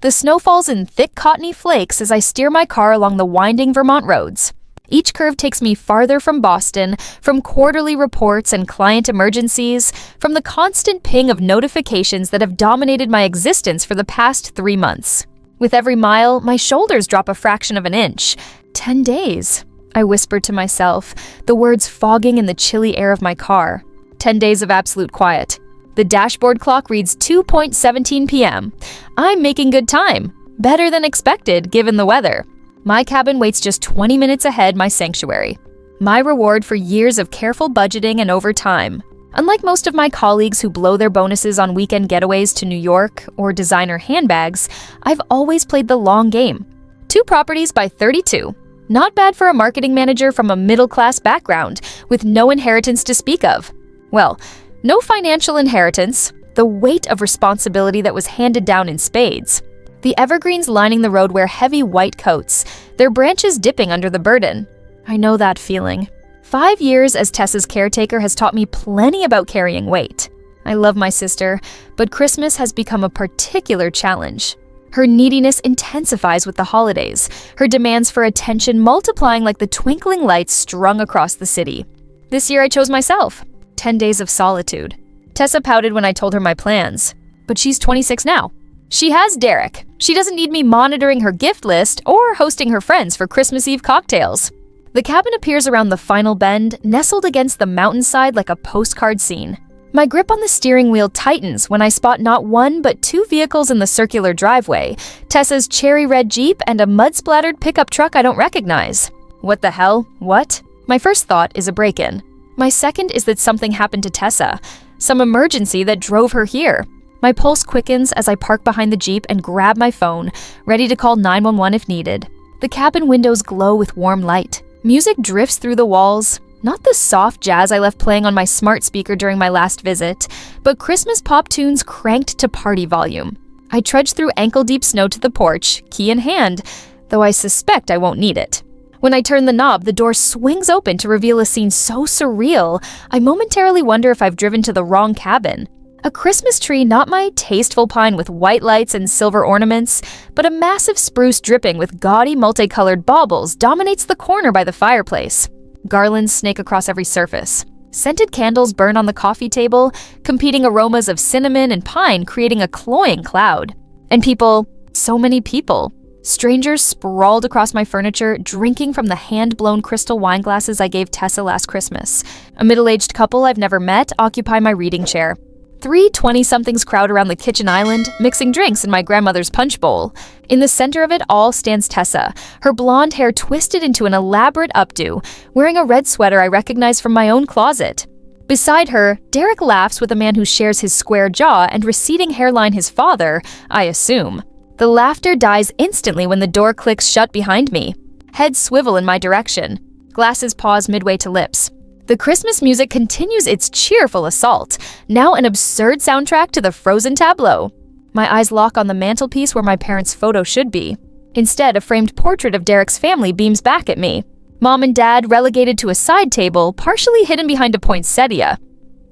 The snow falls in thick cottony flakes as I steer my car along the winding Vermont roads. Each curve takes me farther from Boston, from quarterly reports and client emergencies, from the constant ping of notifications that have dominated my existence for the past 3 months. With every mile, my shoulders drop a fraction of an inch. 10 days, I whispered to myself, the words fogging in the chilly air of my car. 10 days of absolute quiet. The dashboard clock reads 2:17 p.m. I'm making good time. Better than expected, given the weather. My cabin waits just 20 minutes ahead my sanctuary. My reward for years of careful budgeting and overtime. Unlike most of my colleagues who blow their bonuses on weekend getaways to New York or designer handbags, I've always played the long game. 2 properties by 32. Not bad for a marketing manager from a middle-class background, with no inheritance to speak of. Well, no financial inheritance, the weight of responsibility that was handed down in spades. The evergreens lining the road wear heavy white coats, their branches dipping under the burden. I know that feeling. 5 years as Tessa's caretaker has taught me plenty about carrying weight. I love my sister, but Christmas has become a particular challenge. Her neediness intensifies with the holidays, her demands for attention multiplying like the twinkling lights strung across the city. This year I chose myself. 10 days of solitude. Tessa pouted when I told her my plans, but she's 26 now. She has Derek. She doesn't need me monitoring her gift list or hosting her friends for Christmas Eve cocktails. The cabin appears around the final bend, nestled against the mountainside like a postcard scene. My grip on the steering wheel tightens when I spot not 1 but 2 vehicles in the circular driveway, Tessa's cherry red Jeep and a mud-splattered pickup truck I don't recognize. What the hell? What? My first thought is a break-in. My second is that something happened to Tessa, some emergency that drove her here. My pulse quickens as I park behind the Jeep and grab my phone, ready to call 911 if needed. The cabin windows glow with warm light. Music drifts through the walls, not the soft jazz I left playing on my smart speaker during my last visit, but Christmas pop tunes cranked to party volume. I trudge through ankle-deep snow to the porch, key in hand, though I suspect I won't need it. When I turn the knob, the door swings open to reveal a scene so surreal, I momentarily wonder if I've driven to the wrong cabin. A Christmas tree, not my tasteful pine with white lights and silver ornaments, but a massive spruce dripping with gaudy multicolored baubles dominates the corner by the fireplace. Garlands snake across every surface. Scented candles burn on the coffee table, competing aromas of cinnamon and pine creating a cloying cloud. And people, so many people. Strangers sprawled across my furniture, drinking from the hand-blown crystal wine glasses I gave Tessa last Christmas. A middle-aged couple I've never met occupy my reading chair. 3 20-somethings crowd around the kitchen island, mixing drinks in my grandmother's punch bowl. In the center of it all stands Tessa, her blonde hair twisted into an elaborate updo, wearing a red sweater I recognize from my own closet. Beside her, Derek laughs with a man who shares his square jaw and receding hairline his father, I assume. The laughter dies instantly when the door clicks shut behind me. Heads swivel in my direction. Glasses pause midway to lips. The Christmas music continues its cheerful assault, now an absurd soundtrack to the Frozen tableau. My eyes lock on the mantelpiece where my parents' photo should be. Instead, a framed portrait of Derek's family beams back at me. Mom and Dad relegated to a side table, partially hidden behind a poinsettia.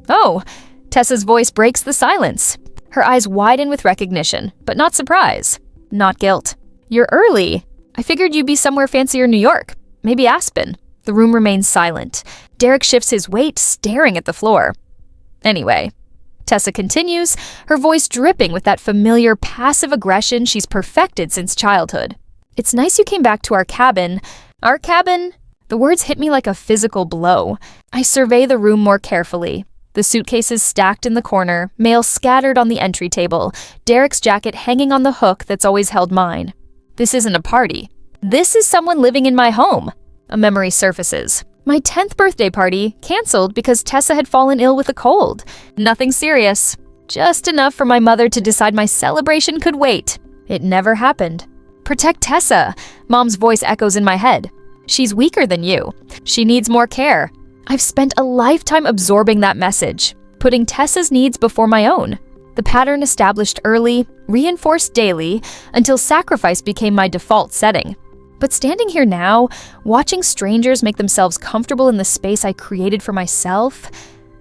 Oh, Tessa's voice breaks the silence. Her eyes widen with recognition, but not surprise. Not guilt. You're early. I figured you'd be somewhere fancier in New York. Maybe Aspen. The room remains silent. Derek shifts his weight, staring at the floor. Anyway, Tessa continues, her voice dripping with that familiar passive aggression she's perfected since childhood. It's nice you came back to our cabin. Our cabin? The words hit me like a physical blow. I survey the room more carefully. The suitcases stacked in the corner, mail scattered on the entry table, Derek's jacket hanging on the hook that's always held mine. This isn't a party. This is someone living in my home. A memory surfaces. My 10th birthday party, canceled because Tessa had fallen ill with a cold. Nothing serious. Just enough for my mother to decide my celebration could wait. It never happened. Protect Tessa, Mom's voice echoes in my head. She's weaker than you. She needs more care. I've spent a lifetime absorbing that message, putting Tessa's needs before my own. The pattern established early, reinforced daily, until sacrifice became my default setting. But standing here now, watching strangers make themselves comfortable in the space I created for myself,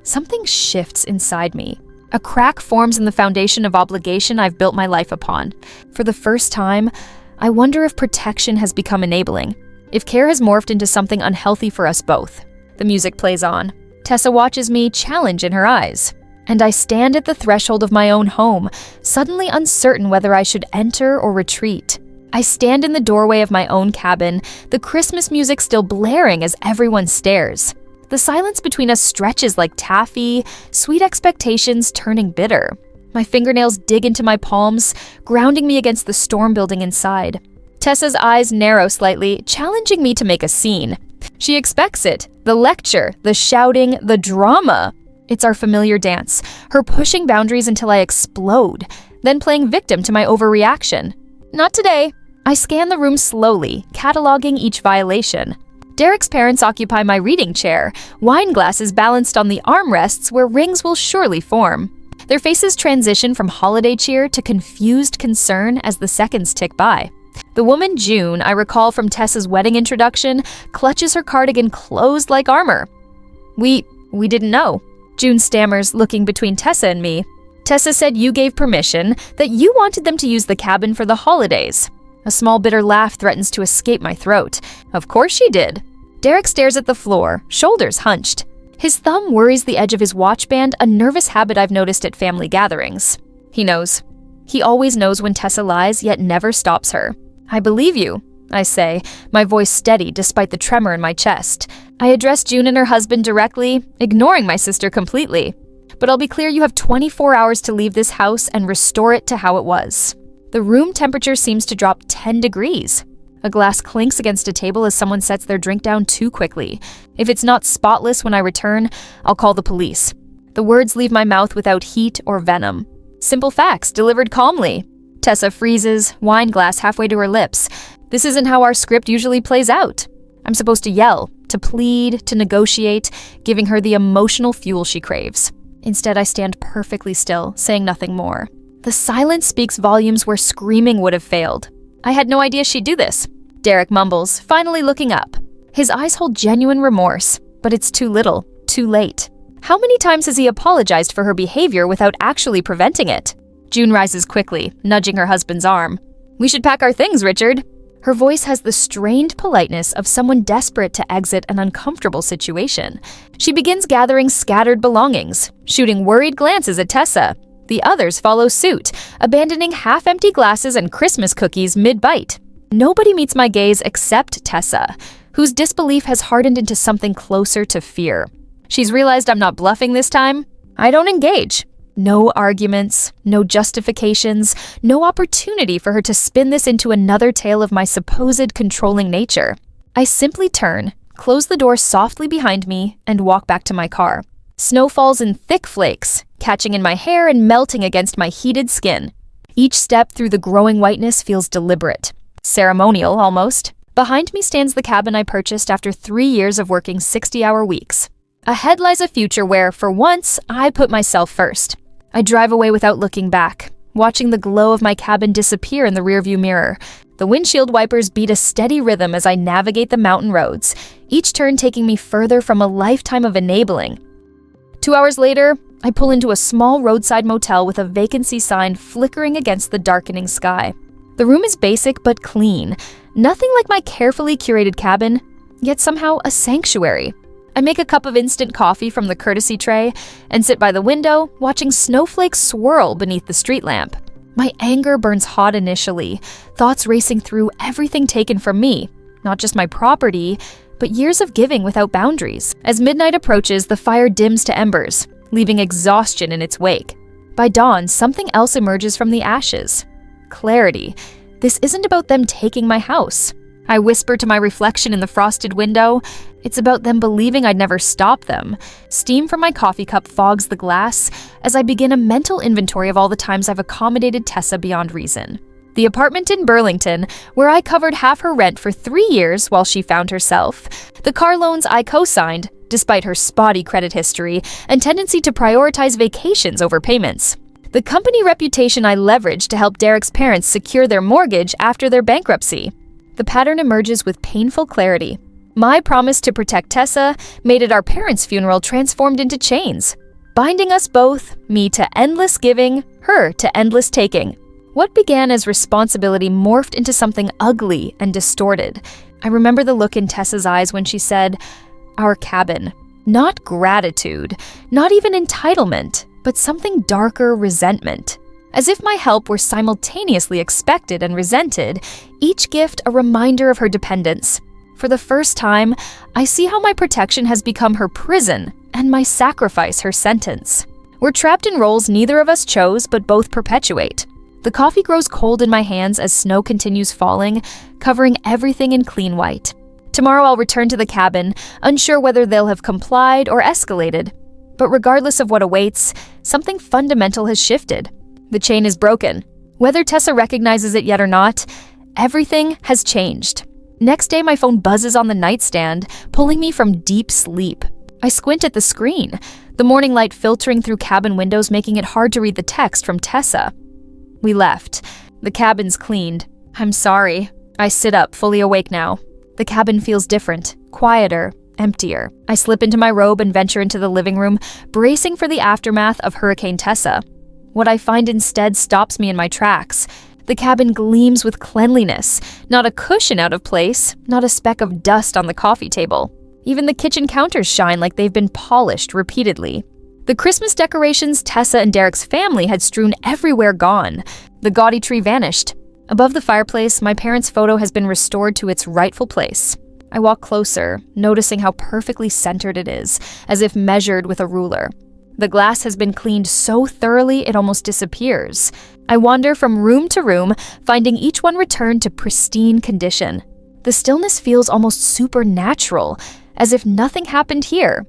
something shifts inside me. A crack forms in the foundation of obligation I've built my life upon. For the first time, I wonder if protection has become enabling, if care has morphed into something unhealthy for us both. The music plays on. Tessa watches me, challenge in her eyes. And I stand at the threshold of my own home, suddenly uncertain whether I should enter or retreat. I stand in the doorway of my own cabin, the Christmas music still blaring as everyone stares. The silence between us stretches like taffy, sweet expectations turning bitter. My fingernails dig into my palms, grounding me against the storm building inside. Tessa's eyes narrow slightly, challenging me to make a scene. She expects it. The lecture, the shouting, the drama. It's our familiar dance, her pushing boundaries until I explode, then playing victim to my overreaction. Not today. I scan the room slowly, cataloging each violation. Derek's parents occupy my reading chair, wine glasses balanced on the armrests where rings will surely form. Their faces transition from holiday cheer to confused concern as the seconds tick by. The woman June, I recall from Tessa's wedding introduction, clutches her cardigan closed like armor. We didn't know. June stammers, looking between Tessa and me. Tessa said you gave permission, that you wanted them to use the cabin for the holidays. A small bitter laugh threatens to escape my throat. Of course she did. Derek stares at the floor, shoulders hunched. His thumb worries the edge of his watch band, a nervous habit I've noticed at family gatherings. He knows. He always knows when Tessa lies, yet never stops her. I believe you, I say, my voice steady despite the tremor in my chest. I address June and her husband directly, ignoring my sister completely. But I'll be clear, you have 24 hours to leave this house and restore it to how it was. The room temperature seems to drop 10 degrees. A glass clinks against a table as someone sets their drink down too quickly. If it's not spotless when I return, I'll call the police. The words leave my mouth without heat or venom. Simple facts delivered calmly. Tessa freezes, wine glass halfway to her lips. This isn't how our script usually plays out. I'm supposed to yell, to plead, to negotiate, giving her the emotional fuel she craves. Instead, I stand perfectly still, saying nothing more. The silence speaks volumes where screaming would have failed. I had no idea she'd do this. Derek mumbles, finally looking up. His eyes hold genuine remorse, but it's too little, too late. How many times has he apologized for her behavior without actually preventing it? June rises quickly, nudging her husband's arm. We should pack our things, Richard. Her voice has the strained politeness of someone desperate to exit an uncomfortable situation. She begins gathering scattered belongings, shooting worried glances at Tessa. The others follow suit, abandoning half-empty glasses and Christmas cookies mid-bite. Nobody meets my gaze except Tessa, whose disbelief has hardened into something closer to fear. She's realized I'm not bluffing this time. I don't engage. No arguments, no justifications, no opportunity for her to spin this into another tale of my supposed controlling nature. I simply turn, close the door softly behind me, and walk back to my car. Snow falls in thick flakes, catching in my hair and melting against my heated skin. Each step through the growing whiteness feels deliberate, ceremonial almost. Behind me stands the cabin I purchased after 3 years of working 60-hour weeks. Ahead lies a future where, for once, I put myself first. I drive away without looking back, watching the glow of my cabin disappear in the rearview mirror. The windshield wipers beat a steady rhythm as I navigate the mountain roads, each turn taking me further from a lifetime of enabling. 2 hours later, I pull into a small roadside motel with a vacancy sign flickering against the darkening sky. The room is basic but clean, nothing like my carefully curated cabin, yet somehow a sanctuary. I make a cup of instant coffee from the courtesy tray and sit by the window, watching snowflakes swirl beneath the street lamp. My anger burns hot initially, thoughts racing through everything taken from me, not just my property, but years of giving without boundaries. As midnight approaches, the fire dims to embers, leaving exhaustion in its wake. By dawn, something else emerges from the ashes. Clarity. This isn't about them taking my house. I whisper to my reflection in the frosted window. It's about them believing I'd never stop them. Steam from my coffee cup fogs the glass as I begin a mental inventory of all the times I've accommodated Tessa beyond reason. The apartment in Burlington, where I covered half her rent for 3 years while she found herself. The car loans I co-signed, despite her spotty credit history and tendency to prioritize vacations over payments. The company reputation I leveraged to help Derek's parents secure their mortgage after their bankruptcy. The pattern emerges with painful clarity. My promise to protect Tessa made at our parents' funeral transformed into chains. binding us both, me to endless giving, her to endless taking. What began as responsibility morphed into something ugly and distorted. I remember the look in Tessa's eyes when she said, "Our cabin." Not gratitude, not even entitlement, but something darker, resentment. As if my help were simultaneously expected and resented, each gift a reminder of her dependence. For the first time, I see how my protection has become her prison and my sacrifice her sentence. We're trapped in roles neither of us chose but both perpetuate. The coffee grows cold in my hands as snow continues falling, covering everything in clean white. Tomorrow I'll return to the cabin, unsure whether they'll have complied or escalated. But regardless of what awaits, something fundamental has shifted. The chain is broken. Whether Tessa recognizes it yet or not, everything has changed. Next day, my phone buzzes on the nightstand, pulling me from deep sleep. I squint at the screen, the morning light filtering through cabin windows making it hard to read the text from Tessa. We left. The cabin's cleaned. I'm sorry. I sit up, fully awake now. The cabin feels different, quieter, emptier. I slip into my robe and venture into the living room, bracing for the aftermath of Hurricane Tessa. What I find instead stops me in my tracks. The cabin gleams with cleanliness, not a cushion out of place, not a speck of dust on the coffee table. Even the kitchen counters shine like they've been polished repeatedly. The Christmas decorations Tessa and Derek's family had strewn everywhere gone. The gaudy tree vanished. Above the fireplace, my parents' photo has been restored to its rightful place. I walk closer, noticing how perfectly centered it is, as if measured with a ruler. The glass has been cleaned so thoroughly it almost disappears. I wander from room to room, finding each one returned to pristine condition. The stillness feels almost supernatural, as if nothing happened here,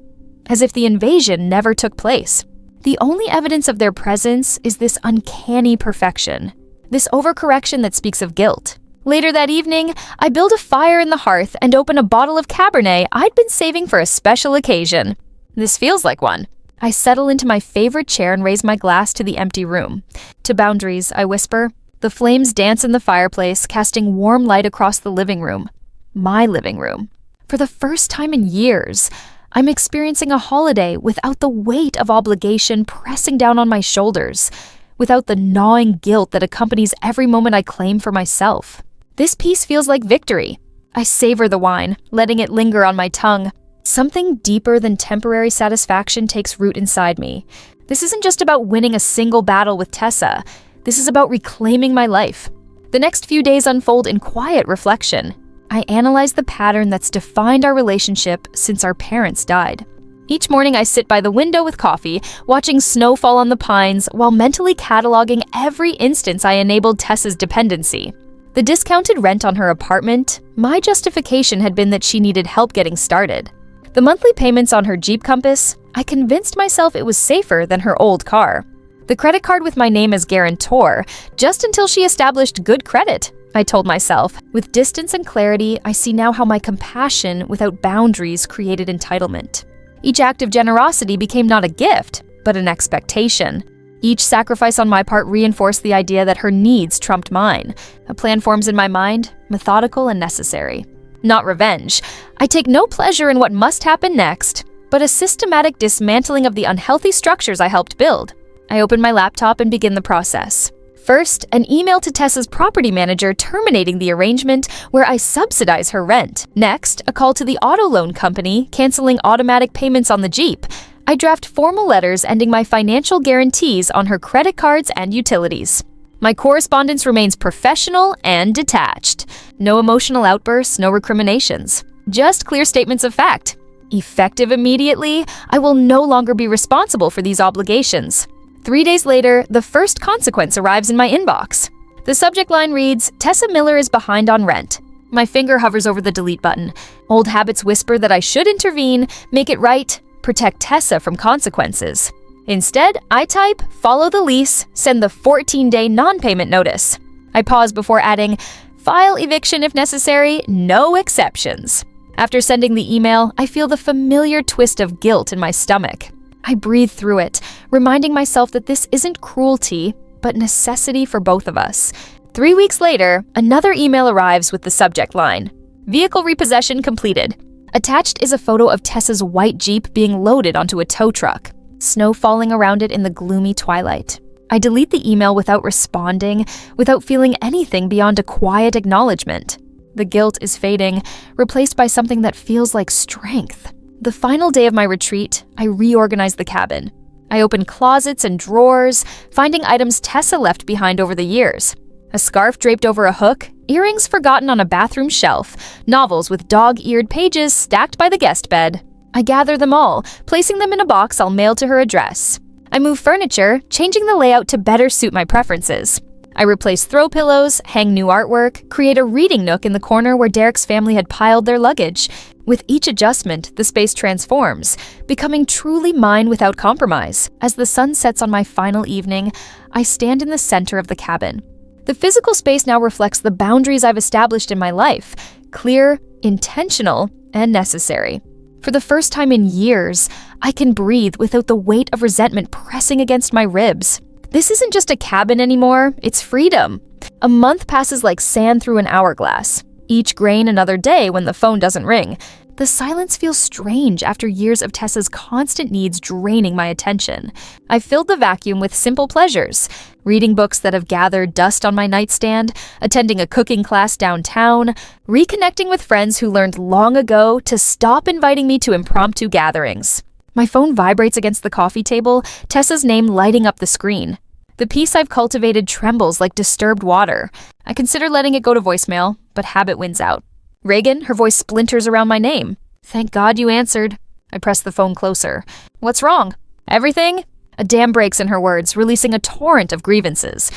as if the invasion never took place. The only evidence of their presence is this uncanny perfection, this overcorrection that speaks of guilt. Later that evening, I build a fire in the hearth and open a bottle of Cabernet I'd been saving for a special occasion. This feels like one. I settle into my favorite chair and raise my glass to the empty room. To boundaries, I whisper. The flames dance in the fireplace, casting warm light across the living room. My living room. For the first time in years, I'm experiencing a holiday without the weight of obligation pressing down on my shoulders, without the gnawing guilt that accompanies every moment I claim for myself. This peace feels like victory. I savor the wine, letting it linger on my tongue. Something deeper than temporary satisfaction takes root inside me. This isn't just about winning a single battle with Tessa. This is about reclaiming my life. The next few days unfold in quiet reflection. I analyze the pattern that's defined our relationship since our parents died. Each morning I sit by the window with coffee, watching snow fall on the pines while mentally cataloging every instance I enabled Tessa's dependency. The discounted rent on her apartment, my justification had been that she needed help getting started. The monthly payments on her Jeep Compass, I convinced myself it was safer than her old car. The credit card with my name as guarantor, just until she established good credit, I told myself. With distance and clarity, I see now how my compassion without boundaries created entitlement. Each act of generosity became not a gift, but an expectation. Each sacrifice on my part reinforced the idea that her needs trumped mine. A plan forms in my mind, methodical and necessary. Not revenge. I take no pleasure in what must happen next, but a systematic dismantling of the unhealthy structures I helped build. I open my laptop and begin the process. First, an email to Tessa's property manager terminating the arrangement where I subsidize her rent. Next, a call to the auto loan company canceling automatic payments on the Jeep. I draft formal letters ending my financial guarantees on her credit cards and utilities. My correspondence remains professional and detached. No emotional outbursts, no recriminations. Just clear statements of fact. Effective immediately, I will no longer be responsible for these obligations. 3 days later, the first consequence arrives in my inbox. The subject line reads, "Tessa Miller is behind on rent." My finger hovers over the delete button. Old habits whisper that I should intervene, make it right, protect Tessa from consequences. Instead, I type, follow the lease, send the 14-day non-payment notice. I pause before adding, file eviction if necessary, no exceptions. After sending the email, I feel the familiar twist of guilt in my stomach. I breathe through it, reminding myself that this isn't cruelty, but necessity for both of us. 3 weeks later, another email arrives with the subject line, vehicle repossession completed. Attached is a photo of Tessa's white Jeep being loaded onto a tow truck. snow falling around it in the gloomy twilight. I delete the email without responding, without feeling anything beyond a quiet acknowledgement. The guilt is fading, replaced by something that feels like strength. The final day of my retreat, I reorganize the cabin. I open closets and drawers, finding items Tessa left behind over the years. A scarf draped over a hook, earrings forgotten on a bathroom shelf, novels with dog-eared pages stacked by the guest bed. I gather them all, placing them in a box I'll mail to her address. I move furniture, changing the layout to better suit my preferences. I replace throw pillows, hang new artwork, create a reading nook in the corner where Derek's family had piled their luggage. With each adjustment, the space transforms, becoming truly mine without compromise. As the sun sets on my final evening, I stand in the center of the cabin. The physical space now reflects the boundaries I've established in my life, clear, intentional, and necessary. For the first time in years, I can breathe without the weight of resentment pressing against my ribs. This isn't just a cabin anymore, it's freedom. A month passes like sand through an hourglass. Each grain another day when the phone doesn't ring. The silence feels strange after years of Tessa's constant needs draining my attention. I've filled the vacuum with simple pleasures. Reading books that have gathered dust on my nightstand, attending a cooking class downtown, reconnecting with friends who learned long ago to stop inviting me to impromptu gatherings. My phone vibrates against the coffee table, Tessa's name lighting up the screen. The peace I've cultivated trembles like disturbed water. I consider letting it go to voicemail, but habit wins out. Regan, her voice splinters around my name. Thank God you answered. I press the phone closer. What's wrong? Everything? A dam breaks in her words, releasing a torrent of grievances.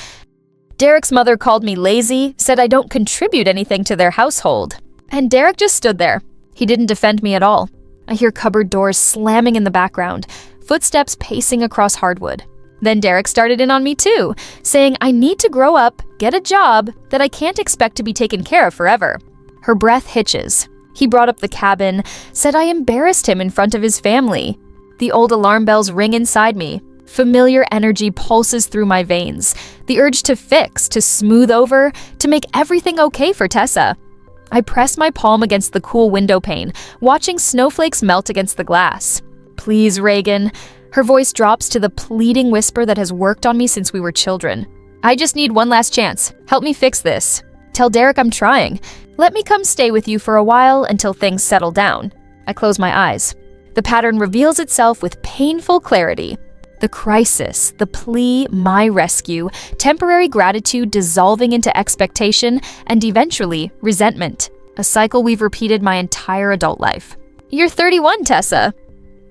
Derek's mother called me lazy, said I don't contribute anything to their household. And Derek just stood there. He didn't defend me at all. I hear cupboard doors slamming in the background, footsteps pacing across hardwood. Then Derek started in on me too, saying I need to grow up, get a job, that I can't expect to be taken care of forever. Her breath hitches. He brought up the cabin, said I embarrassed him in front of his family. The old alarm bells ring inside me. Familiar energy pulses through my veins. The urge to fix, to smooth over, to make everything okay for Tessa. I press my palm against the cool window pane, watching snowflakes melt against the glass. Please, Regan. Her voice drops to the pleading whisper that has worked on me since we were children. I just need one last chance. Help me fix this. Tell Derek I'm trying. Let me come stay with you for a while until things settle down. I close my eyes. The pattern reveals itself with painful clarity. The crisis, the plea, my rescue, temporary gratitude dissolving into expectation, and eventually resentment. A cycle we've repeated my entire adult life. You're 31, Tessa.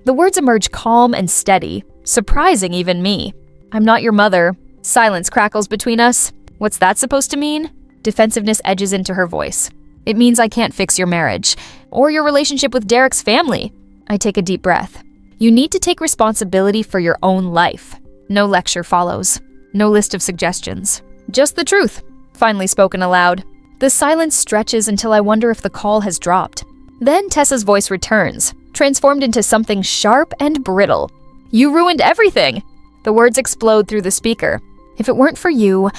The words emerge calm and steady, surprising even me. I'm not your mother. Silence crackles between us. What's that supposed to mean? Defensiveness edges into her voice. It means I can't fix your marriage, or your relationship with Derek's family. I take a deep breath. You need to take responsibility for your own life. No lecture follows. No list of suggestions. Just the truth, finally spoken aloud. The silence stretches until I wonder if the call has dropped. Then Tessa's voice returns, transformed into something sharp and brittle. You ruined everything! The words explode through the speaker. If it weren't for you,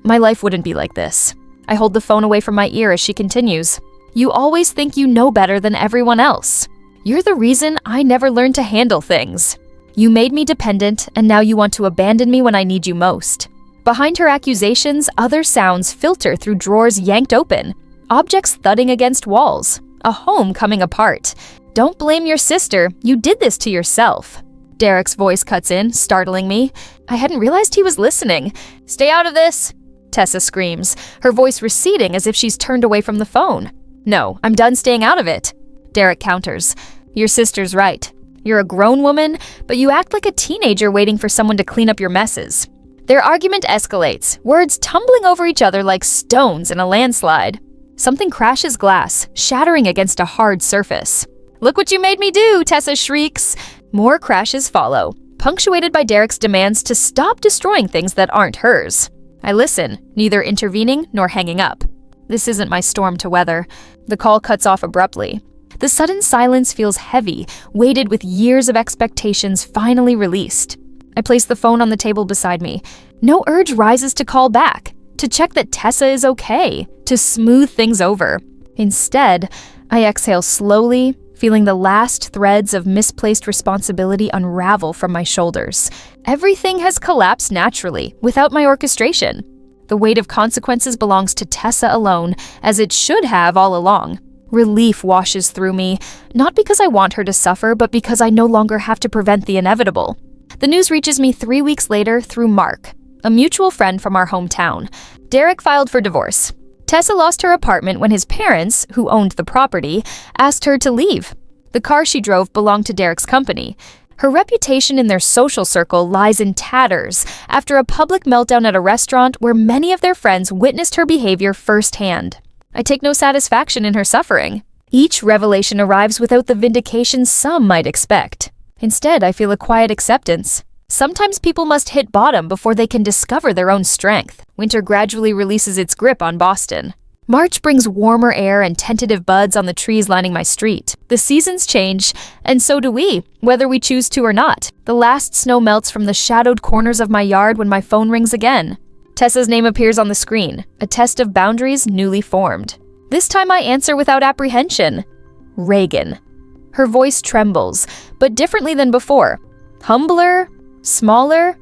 my life wouldn't be like this. I hold the phone away from my ear as she continues. You always think you know better than everyone else. You're the reason I never learned to handle things. You made me dependent, and now you want to abandon me when I need you most. Behind her accusations, other sounds filter through drawers yanked open. Objects thudding against walls. A home coming apart. Don't blame your sister, you did this to yourself. Derek's voice cuts in, startling me. I hadn't realized he was listening. Stay out of this! Tessa screams, her voice receding as if she's turned away from the phone. No, I'm done staying out of it. Derek counters. Your sister's right. You're a grown woman, but you act like a teenager waiting for someone to clean up your messes. Their argument escalates, words tumbling over each other like stones in a landslide. Something crashes glass, shattering against a hard surface. Look what you made me do, Tessa shrieks. More crashes follow, punctuated by Derek's demands to stop destroying things that aren't hers. I listen, neither intervening nor hanging up. This isn't my storm to weather. The call cuts off abruptly. The sudden silence feels heavy, weighted with years of expectations finally released. I place the phone on the table beside me. No urge rises to call back, to check that Tessa is okay, to smooth things over. Instead, I exhale slowly, feeling the last threads of misplaced responsibility unravel from my shoulders. Everything has collapsed naturally, without my orchestration. The weight of consequences belongs to Tessa alone, as it should have all along. Relief washes through me, not because I want her to suffer, but because I no longer have to prevent the inevitable. The news reaches me 3 weeks later through Mark, a mutual friend from our hometown. Derek filed for divorce. Tessa lost her apartment when his parents, who owned the property, asked her to leave. The car she drove belonged to Derek's company. Her reputation in their social circle lies in tatters after a public meltdown at a restaurant where many of their friends witnessed her behavior firsthand. I take no satisfaction in her suffering. Each revelation arrives without the vindication some might expect. Instead, I feel a quiet acceptance. Sometimes people must hit bottom before they can discover their own strength. Winter gradually releases its grip on Boston. March brings warmer air and tentative buds on the trees lining my street. The seasons change, and so do we, whether we choose to or not. The last snow melts from the shadowed corners of my yard when my phone rings again. Tessa's name appears on the screen, a test of boundaries newly formed. This time I answer without apprehension. Regan. Her voice trembles, but differently than before. Humbler? Smaller?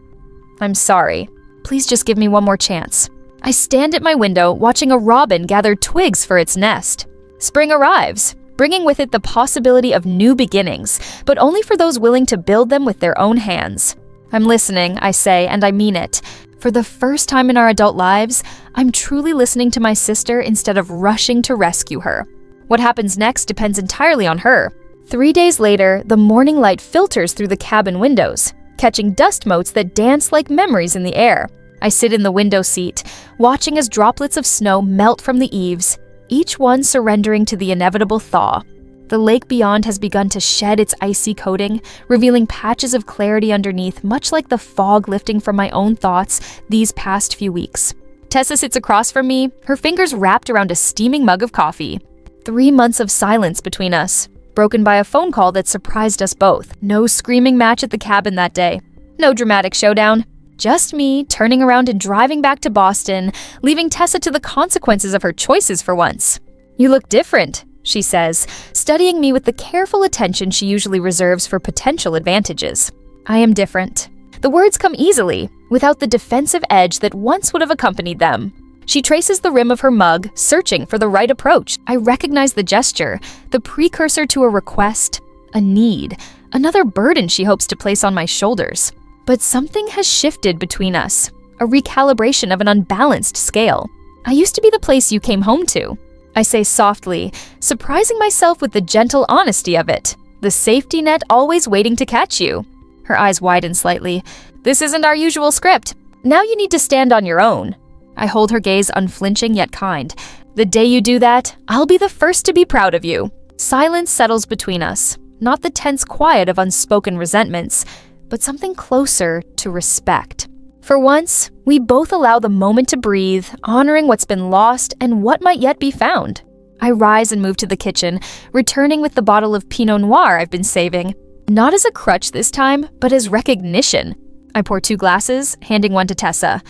I'm sorry. Please just give me one more chance. I stand at my window, watching a robin gather twigs for its nest. Spring arrives, bringing with it the possibility of new beginnings, but only for those willing to build them with their own hands. I'm listening, I say, and I mean it. For the first time in our adult lives, I'm truly listening to my sister instead of rushing to rescue her. What happens next depends entirely on her. 3 days later, the morning light filters through the cabin windows, catching dust motes that dance like memories in the air. I sit in the window seat, watching as droplets of snow melt from the eaves, each one surrendering to the inevitable thaw. The lake beyond has begun to shed its icy coating, revealing patches of clarity underneath, much like the fog lifting from my own thoughts these past few weeks. Tessa sits across from me, her fingers wrapped around a steaming mug of coffee. 3 months of silence between us, broken by a phone call that surprised us both. No screaming match at the cabin that day. No dramatic showdown. Just me turning around and driving back to Boston, leaving Tessa to the consequences of her choices for once. "You look different," she says, studying me with the careful attention she usually reserves for potential advantages. I am different. The words come easily, without the defensive edge that once would have accompanied them. She traces the rim of her mug, searching for the right approach. I recognize the gesture, the precursor to a request, a need, another burden she hopes to place on my shoulders. But something has shifted between us, a recalibration of an unbalanced scale. "I used to be the place you came home to," I say softly, surprising myself with the gentle honesty of it. "The safety net always waiting to catch you." Her eyes widen slightly. "This isn't our usual script. Now you need to stand on your own." I hold her gaze unflinching yet kind. "The day you do that, I'll be the first to be proud of you." Silence settles between us, not the tense quiet of unspoken resentments, but something closer to respect. For once, we both allow the moment to breathe, honoring what's been lost and what might yet be found. I rise and move to the kitchen, returning with the bottle of Pinot Noir I've been saving. Not as a crutch this time, but as recognition. I pour 2 glasses, handing one to Tessa.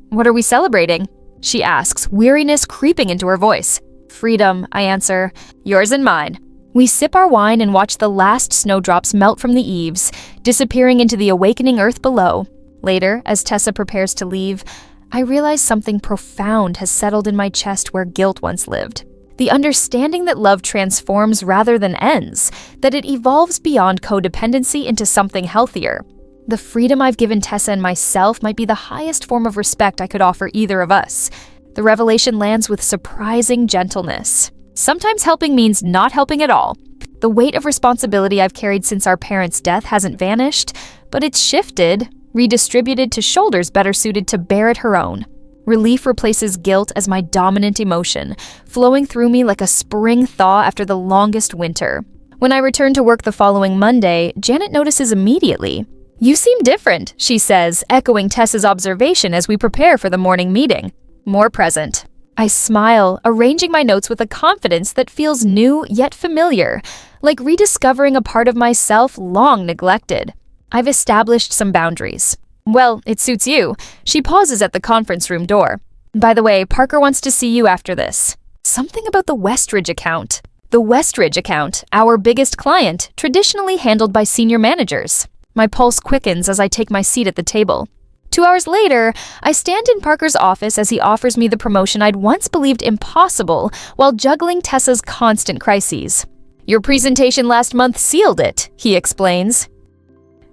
"What are we celebrating?" she asks, weariness creeping into her voice. "Freedom," I answer. "Yours and mine." We sip our wine and watch the last snowdrops melt from the eaves, disappearing into the awakening earth below. Later, as Tessa prepares to leave, I realize something profound has settled in my chest where guilt once lived. The understanding that love transforms rather than ends, that it evolves beyond codependency into something healthier. The freedom I've given Tessa and myself might be the highest form of respect I could offer either of us. The revelation lands with surprising gentleness. Sometimes helping means not helping at all. The weight of responsibility I've carried since our parents' death hasn't vanished, but it's shifted, redistributed to shoulders better suited to bear it her own. Relief replaces guilt as my dominant emotion, flowing through me like a spring thaw after the longest winter. When I return to work the following Monday, Janet notices immediately. "You seem different," she says, echoing Tessa's observation as we prepare for the morning meeting. More present. I smile, arranging my notes with a confidence that feels new yet familiar, like rediscovering a part of myself long neglected. I've established some boundaries. "Well, it suits you." She pauses at the conference room door. "By the way, Parker wants to see you after this." Something about the Westridge account. The Westridge account, our biggest client, traditionally handled by senior managers. My pulse quickens as I take my seat at the table. 2 hours later, I stand in Parker's office as he offers me the promotion I'd once believed impossible while juggling Tessa's constant crises. "Your presentation last month sealed it," he explains.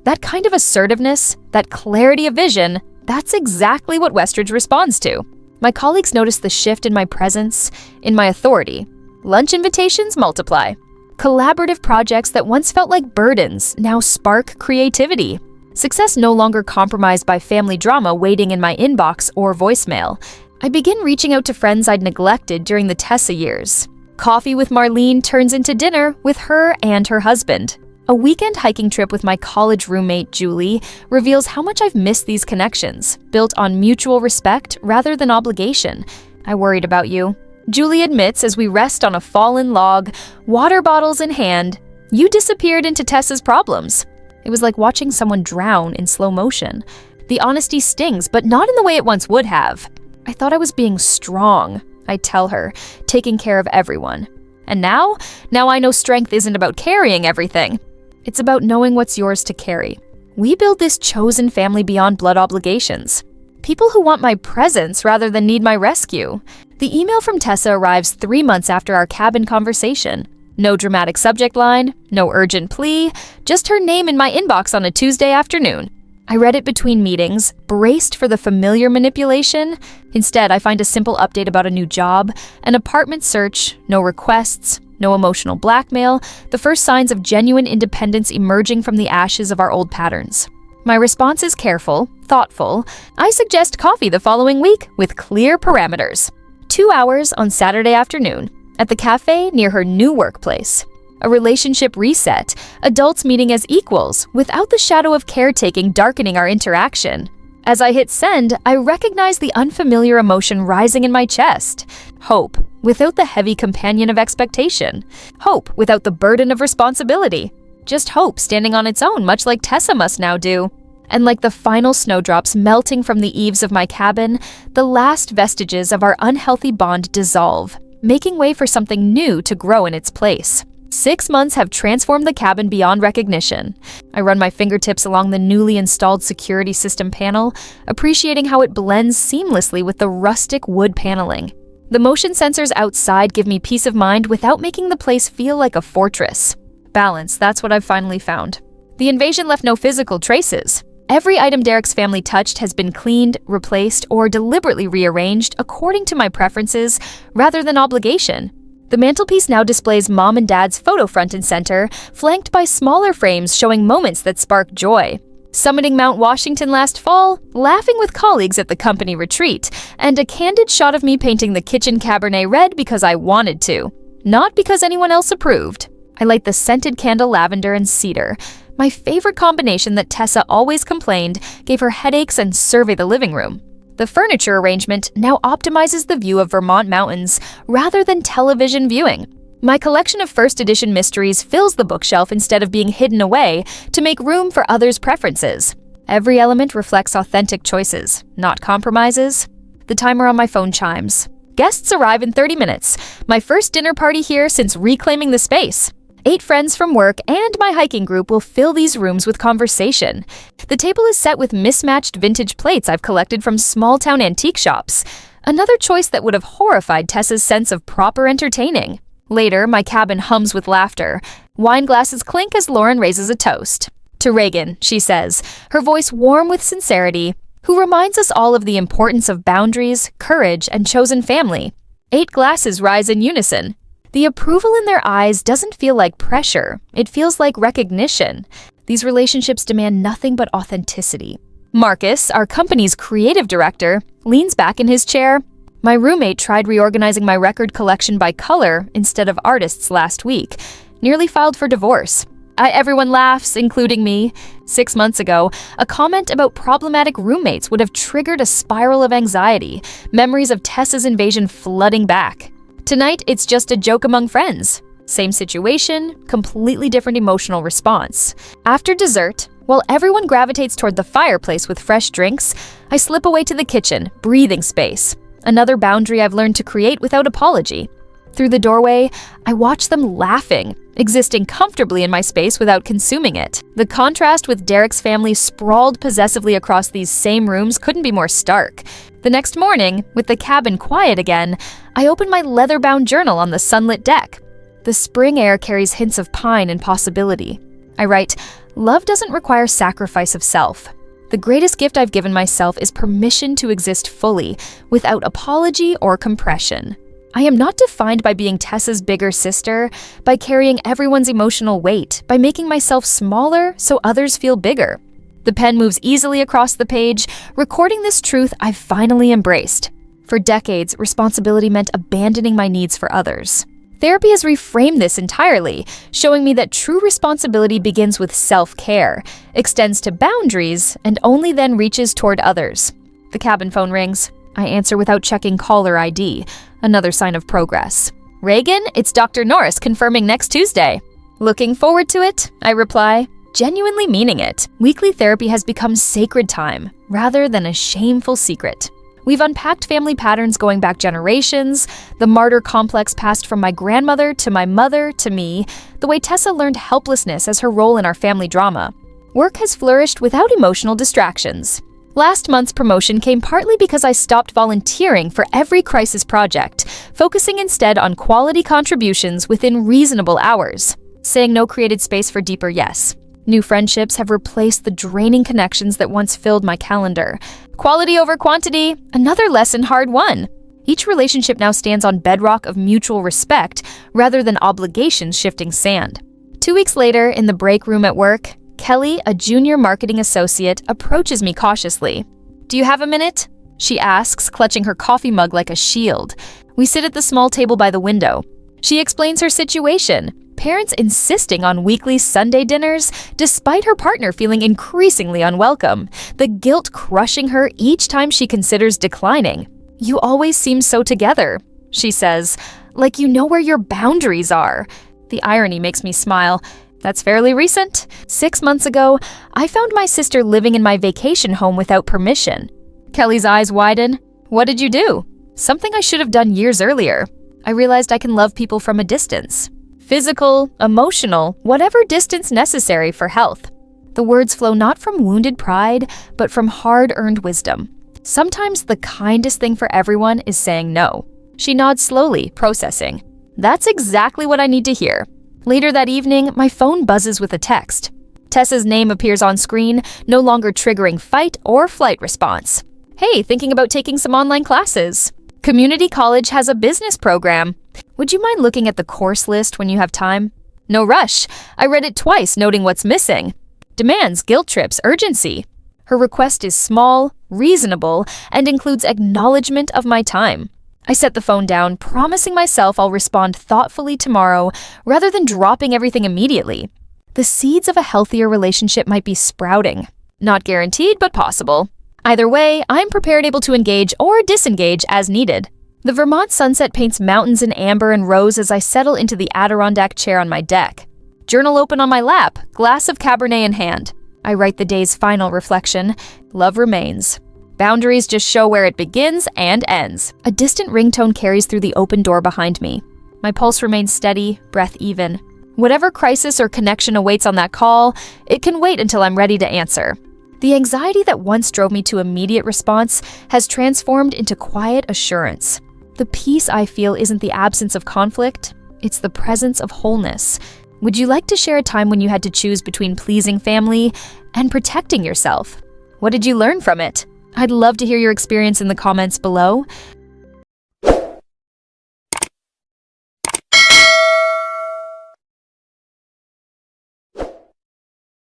That kind of assertiveness, that clarity of vision, that's exactly what Westridge responds to. My colleagues notice the shift in my presence, in my authority. Lunch invitations multiply. Collaborative projects that once felt like burdens now spark creativity. Success no longer compromised by family drama waiting in my inbox or voicemail. I begin reaching out to friends I'd neglected during the Tessa years. Coffee with Marlene turns into dinner with her and her husband. A weekend hiking trip with my college roommate, Julie, reveals how much I've missed these connections, built on mutual respect rather than obligation. "I worried about you," Julie admits as we rest on a fallen log, water bottles in hand. "You disappeared into Tessa's problems." It was like watching someone drown in slow motion. The honesty stings, but not in the way it once would have. "I thought I was being strong," I tell her, taking care of everyone. And now I know strength isn't about carrying everything. It's about knowing what's yours to carry. We build this chosen family beyond blood obligations. People who want my presence rather than need my rescue. The email from Tessa arrives 3 months after our cabin conversation. No dramatic subject line, no urgent plea, just her name in my inbox on a Tuesday afternoon. I read it between meetings, braced for the familiar manipulation. Instead, I find a simple update about a new job, an apartment search, no requests, no emotional blackmail, the first signs of genuine independence emerging from the ashes of our old patterns. My response is careful, thoughtful. I suggest coffee the following week with clear parameters. 2 hours on Saturday afternoon at the cafe near her new workplace. A relationship reset, adults meeting as equals without the shadow of caretaking darkening our interaction. As I hit send, I recognize the unfamiliar emotion rising in my chest. Hope, without the heavy companion of expectation. Hope, without the burden of responsibility. Just hope standing on its own, much like Tessa must now do. And like the final snowdrops melting from the eaves of my cabin, the last vestiges of our unhealthy bond dissolve, making way for something new to grow in its place. 6 months have transformed the cabin beyond recognition. I run my fingertips along the newly installed security system panel, appreciating how it blends seamlessly with the rustic wood paneling. The motion sensors outside give me peace of mind without making the place feel like a fortress. Balance, that's what I've finally found. The invasion left no physical traces. Every item Derek's family touched has been cleaned, replaced, or deliberately rearranged according to my preferences rather than obligation. The mantelpiece now displays Mom and Dad's photo front and center, flanked by smaller frames showing moments that spark joy. Summiting Mount Washington last fall, laughing with colleagues at the company retreat, and a candid shot of me painting the kitchen Cabernet red because I wanted to, not because anyone else approved. I light the scented candle lavender and cedar, my favorite combination that Tessa always complained gave her headaches and survey the living room. The furniture arrangement now optimizes the view of Vermont mountains rather than television viewing. My collection of first edition mysteries fills the bookshelf instead of being hidden away to make room for others' preferences. Every element reflects authentic choices, not compromises. The timer on my phone chimes. Guests arrive in 30 minutes. My first dinner party here since reclaiming the space. 8 friends from work and my hiking group will fill these rooms with conversation. The table is set with mismatched vintage plates I've collected from small-town antique shops. Another choice that would have horrified Tessa's sense of proper entertaining. Later, my cabin hums with laughter. Wine glasses clink as Lauren raises a toast. To Regan, she says, her voice warm with sincerity, who reminds us all of the importance of boundaries, courage, and chosen family. 8 glasses rise in unison. The approval in their eyes doesn't feel like pressure. It feels like recognition. These relationships demand nothing but authenticity. Marcus, our company's creative director, leans back in his chair. My roommate tried reorganizing my record collection by color instead of artists last week. Nearly filed for divorce. Everyone laughs, including me. 6 months ago, a comment about problematic roommates would have triggered a spiral of anxiety, memories of Tessa's invasion flooding back. Tonight, it's just a joke among friends. Same situation, completely different emotional response. After dessert, while everyone gravitates toward the fireplace with fresh drinks, I slip away to the kitchen, breathing space. Another boundary I've learned to create without apology. Through the doorway, I watch them laughing, existing comfortably in my space without consuming it. The contrast with Derek's family sprawled possessively across these same rooms couldn't be more stark. The next morning, with the cabin quiet again, I open my leather-bound journal on the sunlit deck. The spring air carries hints of pine and possibility. I write, "Love doesn't require sacrifice of self. The greatest gift I've given myself is permission to exist fully, without apology or compression. I am not defined by being Tessa's bigger sister, by carrying everyone's emotional weight, by making myself smaller so others feel bigger." The pen moves easily across the page, recording this truth I've finally embraced. For decades, responsibility meant abandoning my needs for others. Therapy has reframed this entirely, showing me that true responsibility begins with self-care, extends to boundaries, and only then reaches toward others. The cabin phone rings. I answer without checking caller ID, another sign of progress. "Regan, it's Dr. Norris confirming next Tuesday." "Looking forward to it," I reply, genuinely meaning it. Weekly therapy has become sacred time, rather than a shameful secret. We've unpacked family patterns going back generations, the martyr complex passed from my grandmother to my mother to me, the way Tessa learned helplessness as her role in our family drama. Work has flourished without emotional distractions. Last month's promotion came partly because I stopped volunteering for every crisis project, focusing instead on quality contributions within reasonable hours. Saying no created space for deeper yes. New friendships have replaced the draining connections that once filled my calendar. Quality over quantity, another lesson hard won. Each relationship now stands on bedrock of mutual respect rather than obligations shifting sand. 2 weeks later, in the break room at work, Kelly, a junior marketing associate, approaches me cautiously. "Do you have a minute?" she asks, clutching her coffee mug like a shield. We sit at the small table by the window. She explains her situation, parents insisting on weekly Sunday dinners despite her partner feeling increasingly unwelcome, the guilt crushing her each time she considers declining. "You always seem so together," she says, "like you know where your boundaries are." The irony makes me smile. That's fairly recent. 6 months ago, I found my sister living in my vacation home without permission. Kelly's eyes widen. "What did you do?" "Something I should have done years earlier. I realized I can love people from a distance. Physical, emotional, whatever distance necessary for health." The words flow not from wounded pride, but from hard-earned wisdom. Sometimes the kindest thing for everyone is saying no. She nods slowly, processing. That's exactly what I need to hear. Later that evening, my phone buzzes with a text. Tessa's name appears on screen, no longer triggering fight or flight response. "Hey, thinking about taking some online classes. Community college has a business program. Would you mind looking at the course list when you have time? No rush. I read it twice, noting what's missing. Demands, guilt trips, urgency." Her request is small, reasonable, and includes acknowledgement of my time. I set the phone down, promising myself I'll respond thoughtfully tomorrow rather than dropping everything immediately. The seeds of a healthier relationship might be sprouting. Not guaranteed, but possible. Either way, I'm prepared, able to engage or disengage as needed. The Vermont sunset paints mountains in amber and rose as I settle into the Adirondack chair on my deck. Journal open on my lap, glass of Cabernet in hand. I write the day's final reflection. Love remains. Boundaries just show where it begins and ends. A distant ringtone carries through the open door behind me. My pulse remains steady, breath even. Whatever crisis or connection awaits on that call, it can wait until I'm ready to answer. The anxiety that once drove me to immediate response has transformed into quiet assurance. The peace I feel isn't the absence of conflict, it's the presence of wholeness. Would you like to share a time when you had to choose between pleasing family and protecting yourself? What did you learn from it? I'd love to hear your experience in the comments below.